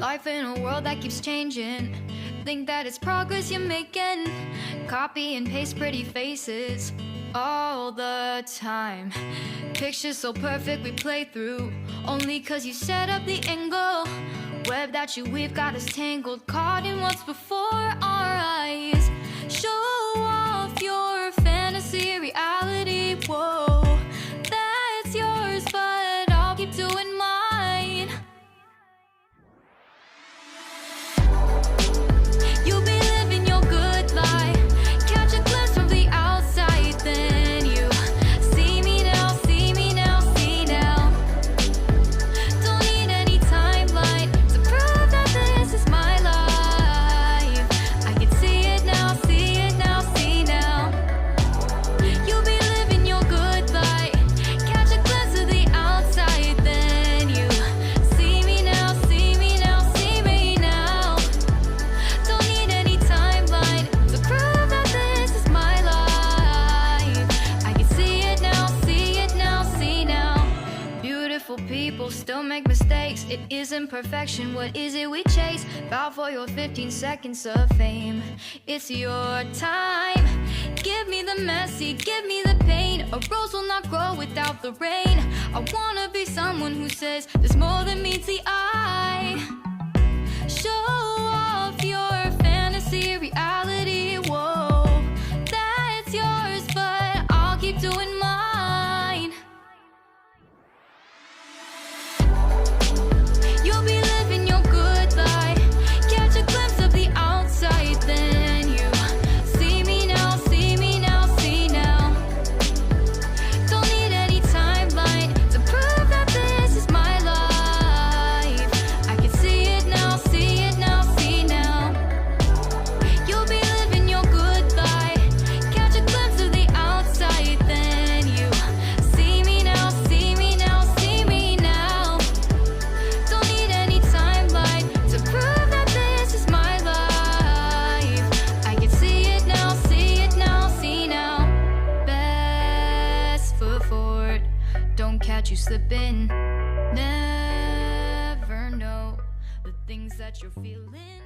Life in a world that keeps changing. Think that it's progress you're making. Copy and paste pretty faces all the time. Pictures so perfect we play through, only cause you set up the angle. Web that you weave got us tangled, caught in what's before our eyes. Show off your fantasy reality, whoa, that's yours, but I'll keep doing mine. You'll be living your good life, catch a glimpse from the outside, then you see me now, see me now, see now. Don't need any timeline to prove that this is my life. I can see it now, see it now, see now. You'll be living your good life, catch a glimpse of the outside, then you see me now, see me now, see me now. Don't need any timeline to prove that this is my life. I can see it now, see it now, see now. Beautiful people still make mistakes. It isn't perfection, what is it we chase? Bow for your 15 seconds of fame. It's your time. Give me the messy, give me the pain. A rose will not grow without the rain. I wanna be someone who says there's more than meets the eye. Show off your fantasy reality, whoa, that's yours, but I'll keep doing mine. You'll be living your good life, catch a glimpse of the outside, then you see me now, see me now, see now. Don't need any timeline to prove that this is my life. I can see it now, see it now, see now. You'll be living your good life, catch a glimpse of the outside, then you see me now, see me now, see me now. Don't need any timeline to prove that this is my life. I can see it now, see it now, see now. Best foot forward, don't catch you slipping. Never know the things that you're feeling.